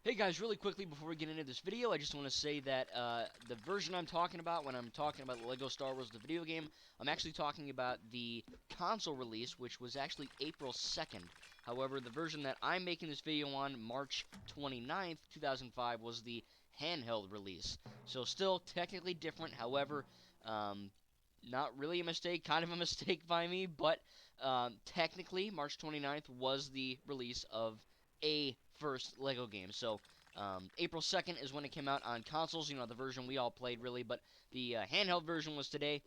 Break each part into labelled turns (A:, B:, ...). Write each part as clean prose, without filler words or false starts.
A: Hey guys, really quickly before we get into this video, I just want to say that the version I'm talking about when I'm talking about LEGO Star Wars the video game, I'm actually talking about the console release, which was actually April 2nd. However, the version that I'm making this video on, March 29th, 2005, was the handheld release. So still technically different, however, um, not really a mistake, kind of a mistake by me, but technically March 29th was the release of a first LEGO game. So April 2nd is when it came out on consoles, the version we all played really, but the handheld version was today.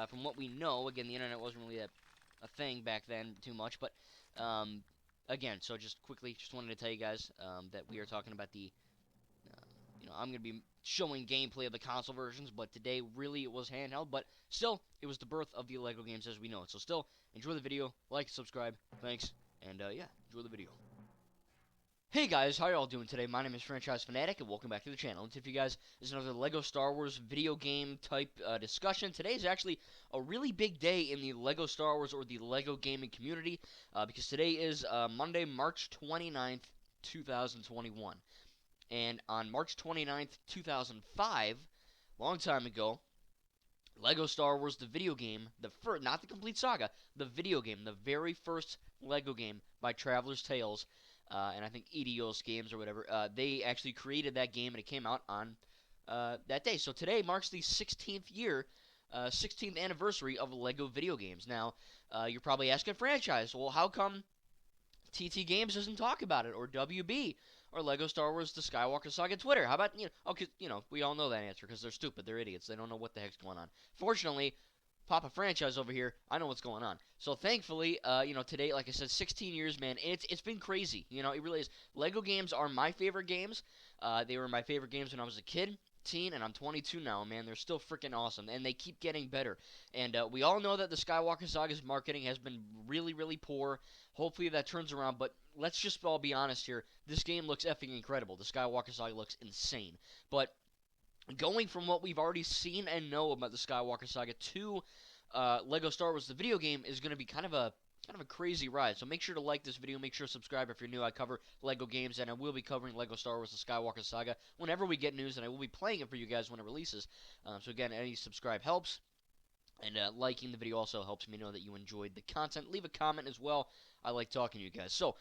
A: From what we know, again, the internet wasn't really a thing back then too much, but um, again, so just quickly, just wanted to tell you guys that we are talking about I'm going to be showing gameplay of the console versions, but today really it was handheld, but still, it was the birth of the LEGO games as we know it. So still, enjoy the video, like, subscribe, thanks, and yeah, enjoy the video. Hey guys, how y'all doing today? My name is Franchise Fanatic, and welcome back to the channel. And for you guys, this is another LEGO Star Wars video game type discussion. Today is actually a really big day in the LEGO Star Wars or the LEGO gaming community, because today is Monday, March 29th, 2021. And on March 29th, 2005, long time ago, LEGO Star Wars, the video game, the first, not the complete saga, the video game, the very first LEGO game by Traveler's Tales, and I think Eidos Games or whatever, they actually created that game and it came out on that day. So today marks the 16th year, 16th anniversary of LEGO video games. Now, you're probably asking franchise, well, how come TT Games doesn't talk about it, or WB, or Lego Star Wars: The Skywalker Saga Twitter? How about we all know that answer because they're stupid, they're idiots, they don't know what the heck's going on. Fortunately, Papa Franchise over here, I know what's going on. So thankfully, today, like I said, 16 years, man, it's been crazy. It really is. Lego games are my favorite games. They were my favorite games when I was a kid. Teen, and I'm 22 now, man. They're still freaking awesome, and they keep getting better. And we all know that the Skywalker Saga's marketing has been really, really poor. Hopefully that turns around, but let's just all be honest here. This game looks effing incredible. The Skywalker Saga looks insane. But going from what we've already seen and know about the Skywalker Saga to Lego Star Wars the video game is going to be kind of a crazy ride. So make sure to like this video, make sure to subscribe if you're new. I cover Lego games, and I will be covering Lego Star Wars the Skywalker Saga whenever we get news, and I will be playing it for you guys when it releases. So again, any subscribe helps. And liking the video also helps me know that you enjoyed the content. Leave a comment as well. I like talking to you guys. So,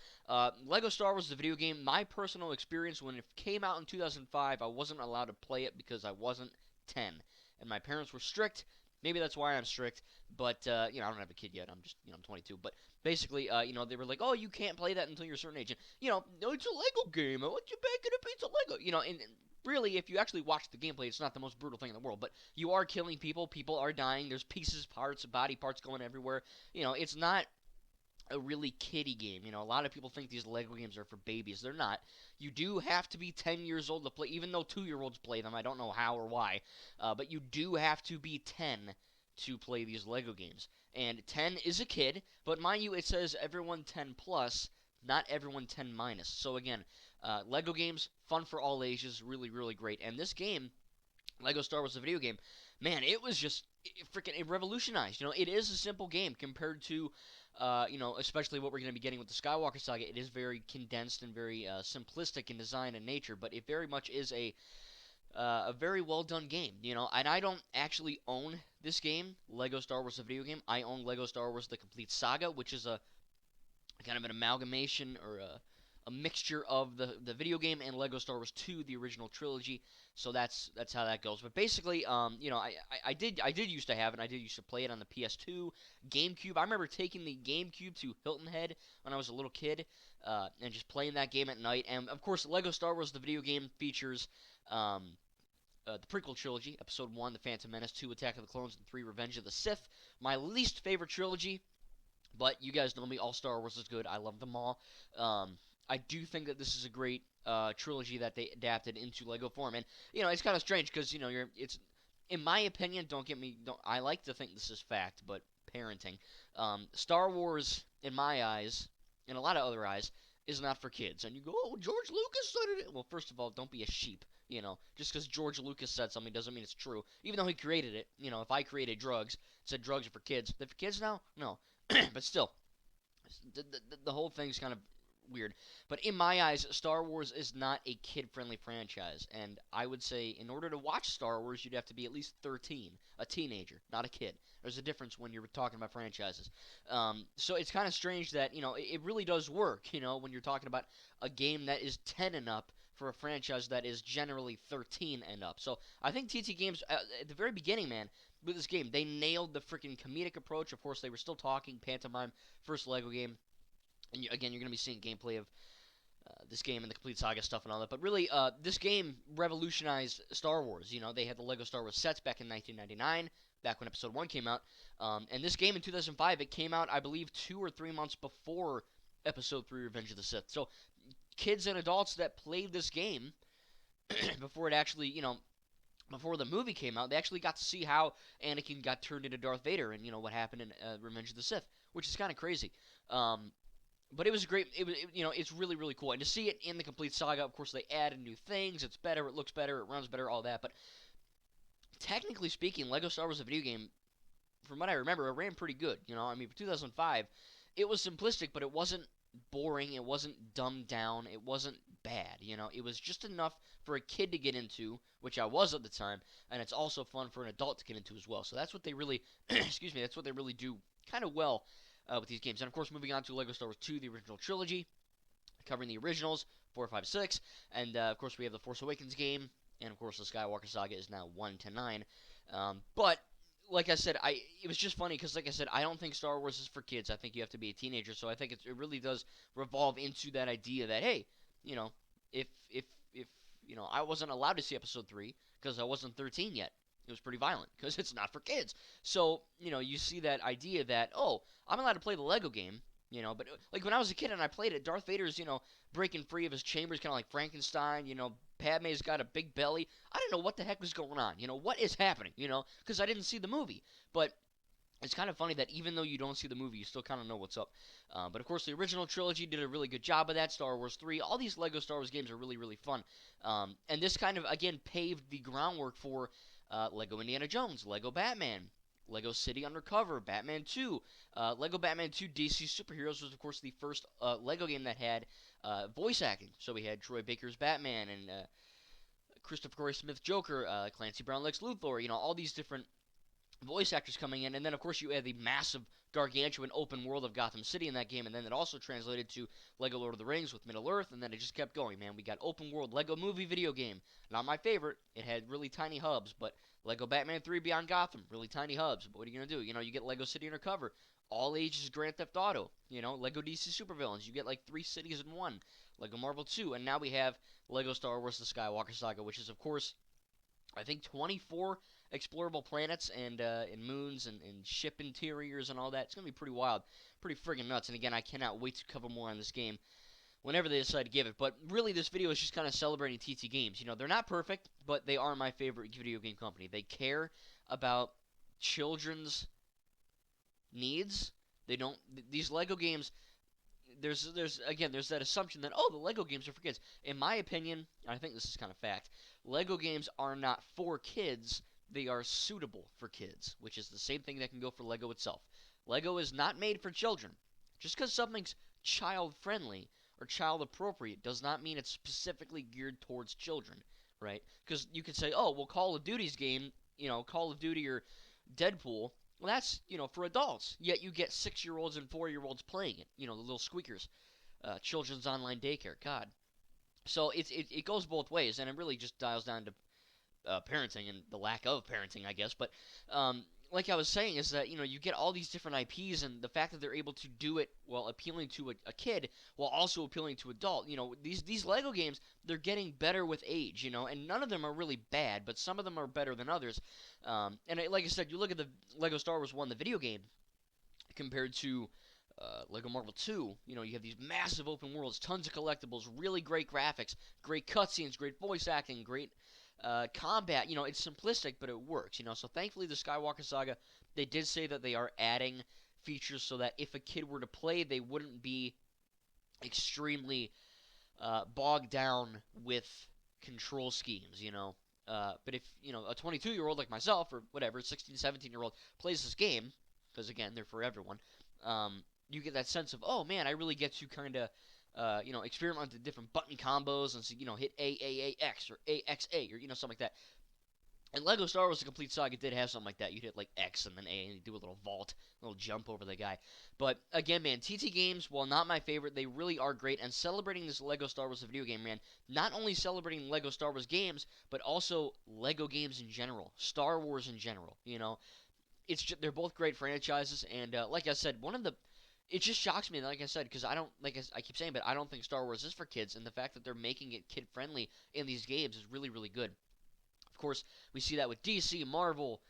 A: Lego Star Wars, the video game, my personal experience when it came out in 2005, I wasn't allowed to play it because I wasn't 10. And my parents were strict. Maybe that's why I'm strict. But, I don't have a kid yet. I'm 22. But basically, they were like, oh, you can't play that until you're a certain age. And, no, it's a Lego game. I want you back in a piece of Lego. And really, if you actually watch the gameplay, it's not the most brutal thing in the world. But you are killing people. People are dying. There's pieces, parts, body parts going everywhere. It's not a really kiddie game. A lot of people think these Lego games are for babies. They're not. You do have to be 10 years old to play, even though 2-year-olds play them. I don't know how or why. But you do have to be 10 to play these Lego games. And 10 is a kid, but mind you, it says everyone 10 plus, not everyone 10 minus. So again, Lego games, fun for all ages, really, really great. And this game, Lego Star Wars, the video game, man, it was just it revolutionized. It is a simple game compared to, especially what we're going to be getting with the Skywalker Saga. It is very condensed and very simplistic in design and nature, but it very much is a very well done game. And I don't actually own this game, Lego Star Wars, the video game. I own Lego Star Wars, the complete saga, which is a kind of an amalgamation or a mixture of the video game and Lego Star Wars 2, the original trilogy. So that's how that goes. But basically, I did used to have it. I did used to play it on the PS2, GameCube. I remember taking the GameCube to Hilton Head when I was a little kid, and just playing that game at night. And of course, Lego Star Wars, the video game, features the prequel trilogy, Episode 1, The Phantom Menace, 2, Attack of the Clones, and 3, Revenge of the Sith. My least favorite trilogy, but you guys know me, all Star Wars is good. I love them all. I do think that this is a great trilogy that they adapted into Lego form, and it's kind of strange because it's in my opinion. Don't get me. Don't I like to think this is fact, but parenting. Star Wars, in my eyes, in a lot of other eyes, is not for kids. And you go, oh, George Lucas said it. Well, first of all, don't be a sheep. Just because George Lucas said something doesn't mean it's true. Even though he created it. If I created drugs, said drugs are for kids, they're for kids now? No. But still, the whole thing's kind of weird. But in my eyes, Star Wars is not a kid-friendly franchise, and I would say in order to watch Star Wars, you'd have to be at least 13, a teenager, not a kid. There's a difference when you're talking about franchises. So it's kind of strange that it really does work. When you're talking about a game that is 10 and up for a franchise that is generally 13 and up. So I think TT Games at the very beginning, man, with this game, they nailed the freaking comedic approach. Of course, they were still talking pantomime, first Lego game. And again, you're going to be seeing gameplay of this game and the complete saga stuff and all that. But really, this game revolutionized Star Wars. They had the Lego Star Wars sets back in 1999, back when Episode 1 came out. And this game in 2005, it came out, I believe, 2 or 3 months before Episode 3, Revenge of the Sith. So kids and adults that played this game before it actually, before the movie came out, they actually got to see how Anakin got turned into Darth Vader and, what happened in Revenge of the Sith, which is kind of crazy. But it was great. It's really, really cool. And to see it in the complete saga, of course, they added new things. It's better. It looks better. It runs better. All that. But technically speaking, Lego Star Wars, a video game, from what I remember, it ran pretty good. For 2005, it was simplistic, but it wasn't boring. It wasn't dumbed down. It wasn't bad. It was just enough for a kid to get into, which I was at the time, and it's also fun for an adult to get into as well. So that's what they really, excuse me, that's what they really do kind of well with these games. And of course, moving on to Lego Star Wars 2, the original trilogy, covering the originals 4, 5, 6, and of course we have the Force Awakens game, and of course the Skywalker Saga is now 1 to 9. But like I said, it was just funny because, like I said, I don't think Star Wars is for kids. I think you have to be a teenager. So I think it really does revolve into that idea that, hey, if I wasn't allowed to see Episode 3 because I wasn't 13 yet. It was pretty violent because it's not for kids. So you see that idea that, oh, I'm allowed to play the Lego game. But like when I was a kid and I played it, Darth Vader's breaking free of his chambers, kind of like Frankenstein. Padme's got a big belly. I didn't know what the heck was going on. What is happening? Because I didn't see the movie. But it's kind of funny that even though you don't see the movie, you still kind of know what's up. But of course, the original trilogy did a really good job of that. Star Wars 3, all these Lego Star Wars games are really, really fun. And this kind of, again, paved the groundwork for Lego Indiana Jones, Lego Batman, Lego City Undercover, Batman 2. Lego Batman 2 DC Superheroes was, of course, the first Lego game that had voice acting. So we had Troy Baker's Batman and Christopher Corey Smith Joker, Clancy Brown Lex Luthor, all these different voice actors coming in. And then, of course, you had the massive, gargantuan open world of Gotham City in that game. And then it also translated to Lego Lord of the Rings with Middle-earth. And then it just kept going, man. We got open world Lego movie video game. Not my favorite. It had really tiny hubs, but Lego Batman 3 Beyond Gotham, really tiny hubs. But what are you going to do? You get Lego City Undercover, all ages Grand Theft Auto, Lego DC Supervillains. You get like 3 cities in one, Lego Marvel 2. And now we have Lego Star Wars The Skywalker Saga, which is, of course, I think 24 explorable planets and moons and ship interiors and all that. It's going to be pretty wild, pretty friggin' nuts. And again, I cannot wait to cover more on this game whenever they decide to give it. But really, this video is just kind of celebrating TT Games. They're not perfect, but they are my favorite video game company. They care about children's needs. They don't. These Lego games. There's that assumption that, oh, the Lego games are for kids. In my opinion, I think this is kind of fact, Lego games are not for kids. They are suitable for kids, which is the same thing that can go for Lego itself. Lego is not made for children. Just because something's child-friendly or child-appropriate does not mean it's specifically geared towards children, right? Because you could say, oh, well, Call of Duty's game, Call of Duty or Deadpool, well, that's, for adults. Yet you get 6-year-olds and 4-year-olds playing it, the little squeakers. Children's online daycare, God. So it goes both ways, and it really just dials down to parenting and the lack of parenting, I guess. But like I was saying, is that you get all these different IPs, and the fact that they're able to do it while appealing to a kid, while also appealing to adult. These Lego games, they're getting better with age. And none of them are really bad, but some of them are better than others. Like I said, you look at the Lego Star Wars 1, the video game, compared to Lego Marvel 2, you have these massive open worlds, tons of collectibles, really great graphics, great cutscenes, great voice acting, great combat. It's simplistic, but it works. So thankfully, the Skywalker Saga, they did say that they are adding features so that if a kid were to play, they wouldn't be extremely bogged down with control schemes. But if a 22-year-old like myself or whatever, 16, 17-year-old plays this game, because again, they're for everyone. You get that sense of, oh man, I really get to kind of experiment with different button combos and hit AAAX or AXA or something like that. And Lego Star Wars: The Complete Saga did have something like that. You'd hit like X and then A, and you do a little vault, a little jump over the guy. But again, man, TT games, while not my favorite, they really are great. And celebrating this Lego Star Wars the video game, man, not only celebrating Lego Star Wars games, but also Lego games in general, Star Wars in general. They're both great franchises, and like I said, it just shocks me, like I said, because I keep saying, but I don't think Star Wars is for kids, and the fact that they're making it kid friendly in these games is really, really good. Of course, we see that with DC, Marvel,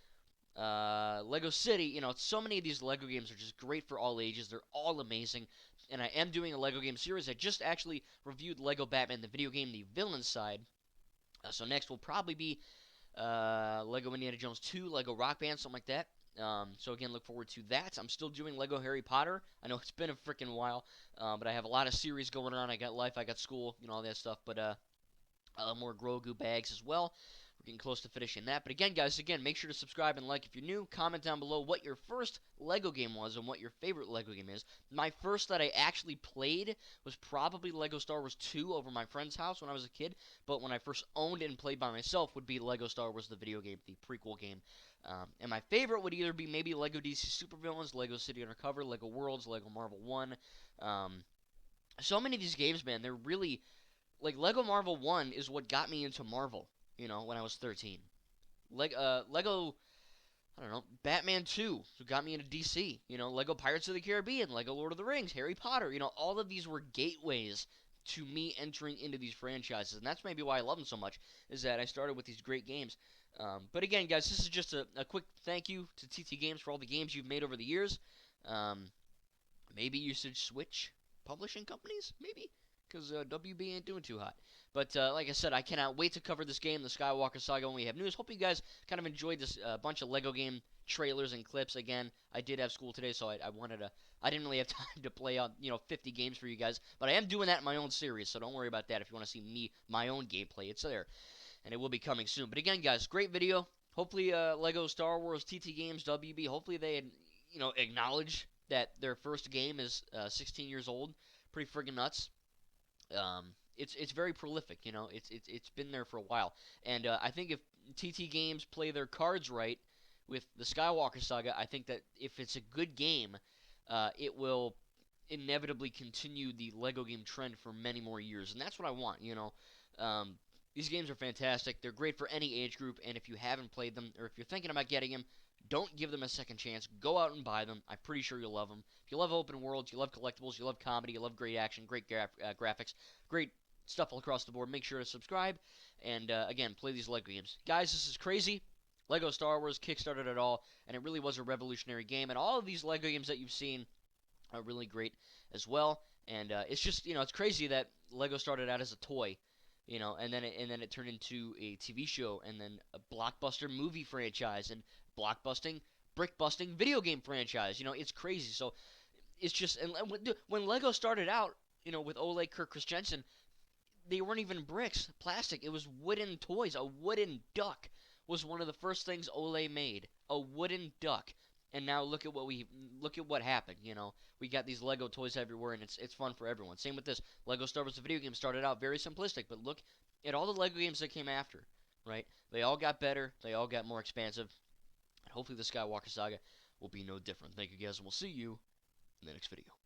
A: Lego City. So many of these Lego games are just great for all ages. They're all amazing. And I am doing a Lego game series. I just actually reviewed Lego Batman, the video game, the villain side. So next will probably be Lego Indiana Jones 2, Lego Rock Band, something like that. So again, look forward to that. I'm still doing Lego Harry Potter. I know it's been a freaking while, but I have a lot of series going on. I got life, I got school, all that stuff. But more Grogu bags as well. We're getting close to finishing that. But again, guys, make sure to subscribe and like if you're new. Comment down below what your first Lego game was and what your favorite Lego game is. My first that I actually played was probably Lego Star Wars 2 over my friend's house when I was a kid. But when I first owned and played by myself would be Lego Star Wars, the video game, the prequel game. And my favorite would either be maybe Lego DC Supervillains, Lego City Undercover, Lego Worlds, Lego Marvel 1. So many of these games, man, they're really... Like, Lego Marvel 1 is what got me into Marvel, when I was 13. Lego, I don't know, Batman 2, who got me into DC. Lego Pirates of the Caribbean, Lego Lord of the Rings, Harry Potter. All of these were gateways to me entering into these franchises. And that's maybe why I love them so much, is that I started with these great games. But again, guys, this is just a quick thank you to TT Games for all the games you've made over the years. Maybe you should switch publishing companies, maybe? Because WB ain't doing too hot. But like I said, I cannot wait to cover this game, the Skywalker Saga, when we have news. Hope you guys kind of enjoyed this bunch of Lego game trailers and clips. Again, I did have school today, so I didn't really have time to play out 50 games for you guys. But I am doing that in my own series, so don't worry about that. If you want to see my own gameplay, it's there, and it will be coming soon. But again, guys, great video. Hopefully, Lego Star Wars, TT Games, WB. Hopefully they acknowledge that their first game is 16 years old. Pretty friggin' nuts. It's very prolific, it's been there for a while, and I think if TT Games play their cards right with the Skywalker Saga, I think that if it's a good game, it will inevitably continue the Lego game trend for many more years, and that's what I want. These games are fantastic. They're great for any age group, and if you haven't played them, or if you're thinking about getting them, don't give them a second chance. Go out and buy them. I'm pretty sure you'll love them. If you love open worlds, you love collectibles, you love comedy, you love great action, great graphics, great stuff all across the board, make sure to subscribe. And, again, play these Lego games. Guys, this is crazy. Lego Star Wars kickstarted it all, and it really was a revolutionary game. And all of these Lego games that you've seen are really great as well. And it's just, it's crazy that Lego started out as a toy. And then it turned into a TV show, and then a blockbuster movie franchise, and blockbusting, brick-busting video game franchise. It's crazy. So it's just, and when Lego started out, with Ole Kirk Christensen, they weren't even bricks, plastic. It was wooden toys. A wooden duck was one of the first things Ole made. A wooden duck. And now look at what happened. We got these Lego toys everywhere, and it's fun for everyone. Same with this. Lego Star Wars, the video game, started out very simplistic, but look at all the Lego games that came after, right? They all got better. They all got more expansive. And hopefully the Skywalker Saga will be no different. Thank you guys, and we'll see you in the next video.